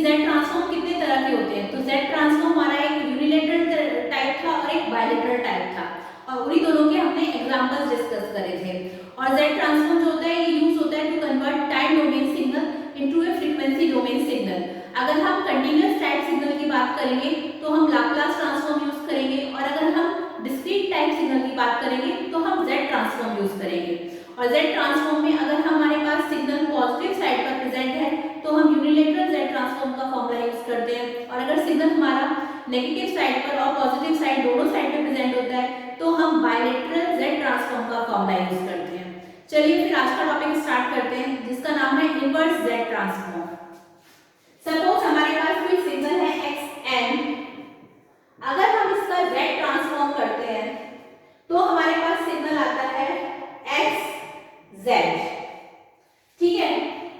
Z transform कितने तरह के होते हैं, तो जेड ट्रांसफॉर्म हमारा एक यूनिलेटरल टाइप था और एक बायलेटरल टाइप था, और उन्हीं दोनों के हमने एग्जांपल्स डिस्कस करे थे। और जेड ट्रांसफॉर्म जो होता है ये यूज होता है to convert time domain signal into a frequency domain signal. अगर हम कंटीन्यूअस टाइम सिग्नल की बात करेंगे तो हम लाप्लास ट्रांसफॉर्म यूज करेंगे, और अगर हम डिस्क्रीट टाइम सिग्नल की बात करेंगे तो हम जेड ट्रांसफॉर्म यूज करेंगे। और जेड ट्रांसफॉर्म में अगर हमारे पास सिग्नल पॉजिटिव साइड पर प्रेजेंट है तो हम यूनिलेटरल जेड ट्रांसफॉर्म का फॉर्मूला यूज करते हैं, और अगर सिग्नल हमारा नेगेटिव साइड पर और पॉजिटिव साइड दोनों साइड पे प्रेजेंट होता है तो हम बायलेटरल जेड ट्रांसफॉर्म का फॉर्मूला यूज करते हैं। चलिए फिर आज का टॉपिक स्टार्ट करते हैं, जिसका नाम है इनवर्स जेड ट्रांसफॉर्म। सपोज हमारे पास कोई सिग्नल है xn, अगर हम इसका z ट्रांसफॉर्म करते हैं तो हमारे पास सिग्नल आता है xz, ठीक है।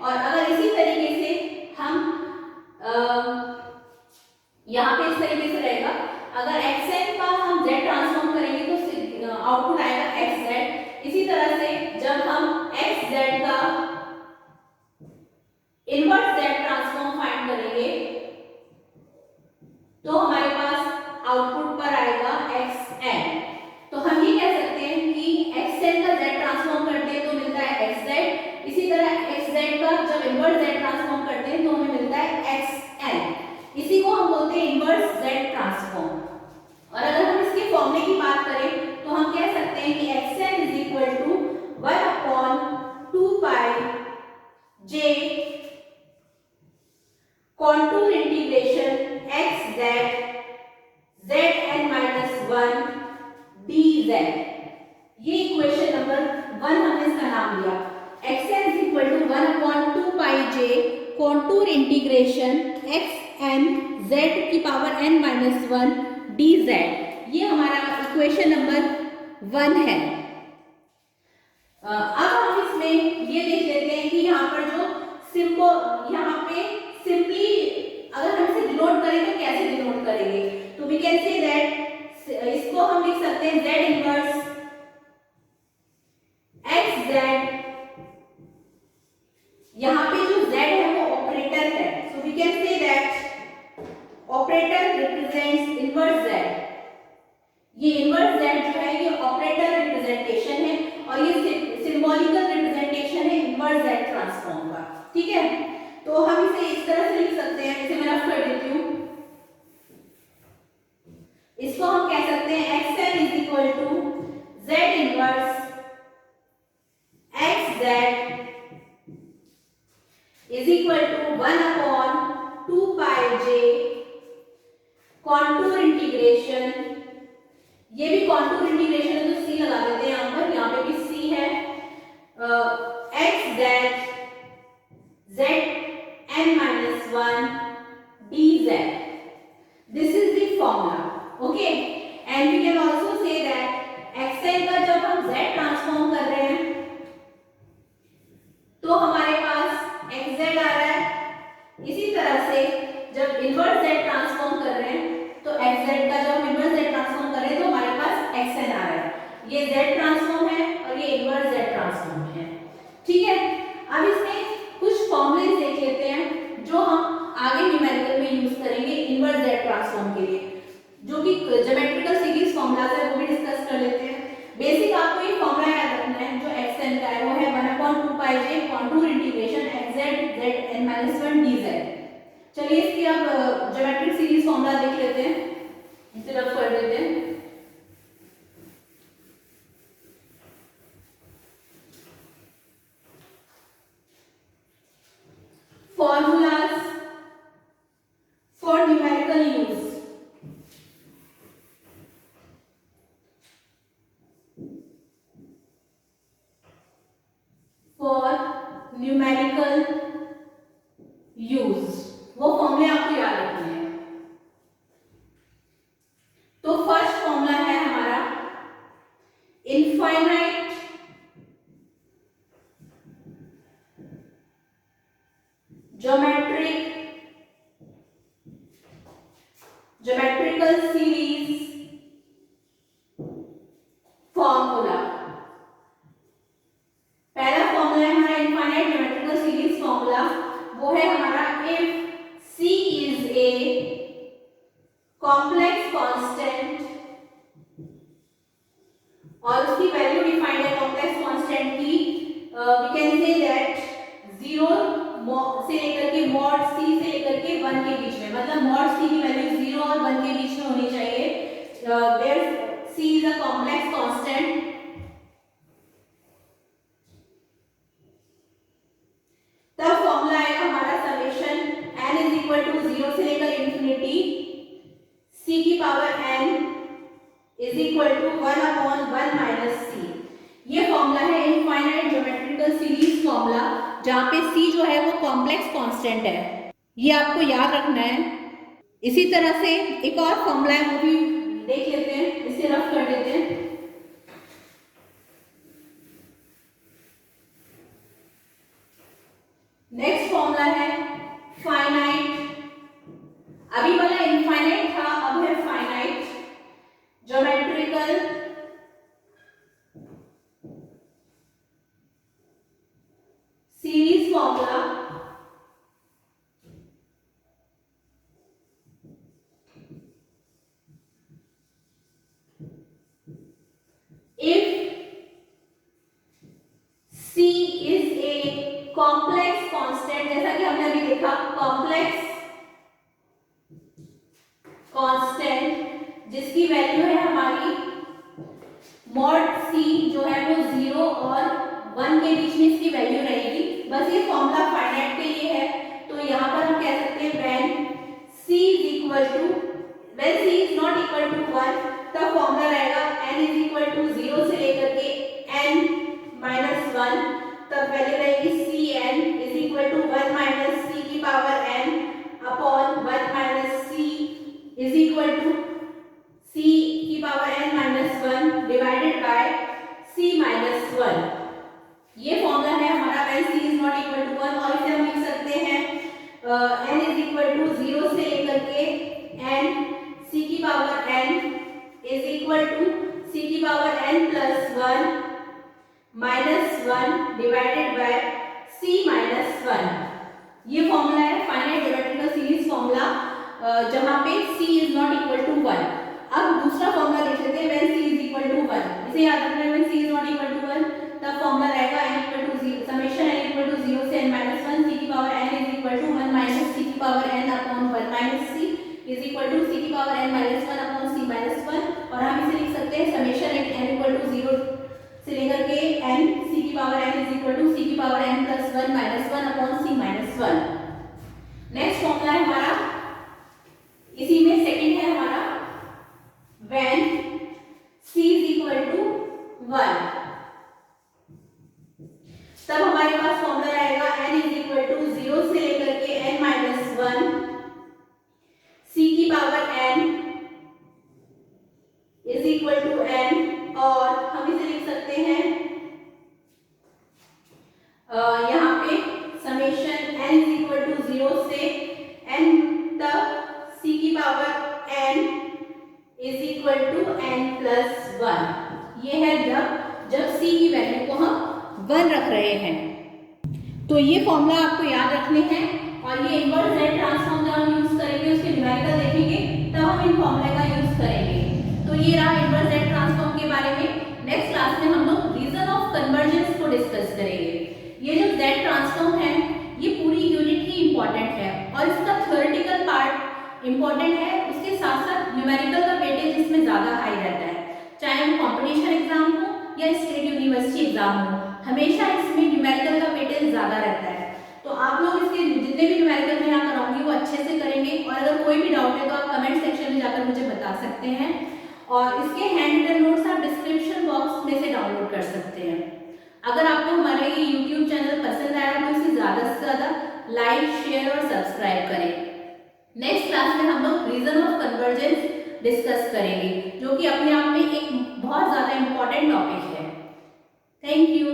और अगर इसी तरीके से हम यहाँ पे इस तरीके से रहेगा, अगर xn का हम z ट्रांसफॉर्म करेंगे तो आउटपुट आएगा xz। इसी तरह से जब हम xz का इनवर्स z ट्रांसफॉर्म फाइंड करेंगे तो हमारे पास आउटपुट पर आएगा xn। तो हम ये कह सकते हैं कि xn का z ट्रांसफॉर्म करते हैं तो मिलता है xz, इसी तरह xz का जब इनवर्स z ट्रांसफॉर्म करते हैं तो हमें मिलता है xn। इसी को हम बोलते हैं इनवर्स z ट्रांसफॉर्म। और अगर हम इसके फॉर्मूले की बात करें तो हम कह सकते हैं कि xn is equal to 1/2 pi j contour integration xz zn-1 dz। ये इक्वेशन नंबर 1 हमने इसका नाम लिया। xn is equal to 1/2 pi j contour integration xn z की पावर n-1 dz। ये हमारा इक्वेशन नंबर 1 है। अब हम इसमें ये देख लेते हैं कि यहाँ पर जो सिंबल, यहाँ पे सिंपली अगर हम इसे डिनोट करें तो कैसे डिनोट करेंगे, तो वी कैन से दैट इसको हम लिख सकते हैं z इनवर्स xz। यहाँ पे जो z है वो ऑपरेटर है, so we can say that operator represents inverse z। ये इनवर्स z जो है ये ऑपरेटर रिप्रेजेंटेशन है और ये सिंबॉलिकल रिप्रेजेंटेशन है इनवर्स z ट्रांसफॉर्म का, ठीक है। तो हम इसे इस तरह से लिख सकते हैं, इसे मैं रफ कर देती हूँ। इसको हम कह सकते हैं xn is equal to z inverse xz is equal to 1/2 pi j contour integration, ये भी कॉन्टूर इंटीग्रेशन है तो c लगा देते हैं यहाँ पर, यहाँ पे भी c है, xz zn-1 dz। This is the formula, okay? And we can also say that xn का जब हम z ट्रांसफॉर्म कर रहे हैं तो हमारे पास xz आ रहा है, इसी तरह से जब इनवर्स z ट्रांसफॉर्म कर रहे हैं तो xz का जब हम इनवर्स z ट्रांसफॉर्म कर रहे हैं तो हमारे पास xn आ रहा है। ये z ट्रांसफॉर्म है और ये इनवर्स z ट्रांसफॉर्म है, ठीक है। अब इसमें कुछ फॉर्मूले देख लेते हैं जो हम आगे न्यूमेरिकल में यूज करेंगे इनवर्स z ट्रांसफॉर्म के लिए, जो कि ज्योमेट्रिकल सीरीज फॉर्मूलाज है वो भी डिस्कस कर लेते हैं। बेसिक आपको ये फॉर्मूला याद रखना है जो xn का है, वो है 1/2 pi j contour integration xz zn-1 dz। चलिए इसकी अब ज्योमेट्रिक सीरीज फॉर्मूला देख लेते हैं, इसे रफ कर देते हैं। Formulas for numerical use। For numerical use वो फॉर्मूले आपको याद रखने हैं। तो फर्स्ट फॉर्मूला है हमारा इनफाइनाइट ज्योमेट्रिकल सीरीज फॉर्मूला। पहला फॉर्मूला है हमारा इनफाइनाइट ज्योमेट्रिकल सीरीज फॉर्मूला, वो है हमारा इफ c मॉड सी से लेकर के 1 के बीच में, मतलब मॉड सी की वैल्यू 0 और 1 के बीच में होनी चाहिए, where C is a complex constant. तब फॉर्मूला आएगा हमारा summation n is equal to 0 से लेकर इंफिनिटी c की power n is equal to 1 upon 1 minus c। ये फॉर्मूला है इनफाइनाइट ज्योमेट्रिकल सीरीज फॉर्मूला, जहां पे c जो है वो कॉम्प्लेक्स कांस्टेंट है, ये आपको याद रखना है। इसी तरह से एक और फॉर्मूला है, वो भी देख लेते हैं, इसे रफ कर देते हैं। नेक्स्ट फॉर्मूला है फाइनाइट, अभी वाला इनफाइनाइट था, अब है finite geometrical series formula. If C is a complex constant, जैसा कि हमने अभी देखा complex constant जिसकी वैल्यू है हमारी मॉड C जो है वो 0 और 1 के बीच में इसकी वैल्यू रहेगी। बस ये फॉर्मूला फाइनाइट के लिए है, तो यहाँ पर हम कह सकते हैं when C is not equal to 1, तब फॉर्मूला रहेगा n इज इक्वल टू 0 से लेकर के n माइनस 1, तब वैल्यू रहेगी Cn is equal to 1 minus c की power n upon 1 minus c is equal to c की power n minus 1 divided by c minus 1। ये फॉर्मूला है हमारा when c is not equal to 1, और इसे हम लिख सकते हैं n इज इक्वल टू 0 से लेकर के n c की power n is equal to c की power n plus 1 minus 1 divided by c minus 1। ये फॉर्मूला है फाइनाइट ज्योमेट्रिकल सीरीज फॉर्मूला, जहां पे c is not equal to 1। अब दूसरा फॉर्मूला देख लेते हैं when c is equal to 1, इसे याद रखना है when c is not equal to 1, तब फॉर्मूला रहेगा n equal to 0 summation n equal to 0 से n माइनस 1 c की power n is equal to 1 minus c की power n upon 1 minus c is equal to c की power n minus 1 upon c minus 1, और हम इसे लिख सकते हैं समेशन n इक्वल टू 0 से लेकर के n c की power n is equal to c की power n plus 1 minus 1 upon c minus 1। Next formula है हमारा, इसी में सेकंड है हमारा when c is equal to 1, तब हमारे पास फॉर्मूला रहेगा n इज इक्वल टू 0 से लेकर के n माइनस 1 c की power n is equal to n, और हम इसे लिख सकते हैं यहाँ पे summation n is equal to 0 से n तक c की power n is equal to n plus 1। ये है जब c की वैल्यू को हम 1 रख रहे हैं। तो ये फॉर्मूला आपको याद रखने हैं, और ये इनवर्स Z ट्रांसफॉर्म जब हम यूज करेंगे, उसके न्यूमेरिकल देखेंगे, तब हम इन फॉर्मूले का यूज करेंगे। तो ये रहा इनवर्स Z ट्रांसफॉर्म के बारे में। नेक्स्ट क्लास में हम लोग रीजन ऑफ कन्वर्जेंस को डिस्कस करेंगे। ये जो Z ट्रांसफॉर्म है, ये पूरी यूनिट ही इंपॉर्टेंट है, और इसका थ्योरेटिकल पार्ट इंपॉर्टेंट है, उसके साथ साथ न्यूमेरिकल का वेटेज इसमें ज्यादा हाई रहता है। चाहे वो कॉम्पिटिशन एग्जाम हो या स्टेट यूनिवर्सिटी एग्जाम हो, हमेशा इसमें न्यूमेरिकल का वेटेज ज्यादा रहता है। तो आप लोग इसके जितने भी न्यूमेरिकल मैं यहाँ कराऊंगी वो अच्छे से करेंगे, और अगर कोई भी डाउट है तो आप कमेंट सेक्शन में जाकर मुझे बता सकते हैं, और इसके हैंड रिटन नोट्स आप डिस्क्रिप्शन बॉक्स में से डाउनलोड कर सकते हैं। अगर आपको हमारा ये यूट्यूब चैनल पसंद आया तो इसे ज़्यादा से ज़्यादा लाइक, शेयर और सब्सक्राइब करें। नेक्स्ट क्लास में हम लोग रीजन ऑफ कन्वर्जेंस डिस्कस करेंगे, जो कि अपने आप में एक बहुत ज़्यादा इम्पोर्टेंट टॉपिक है। Thank you.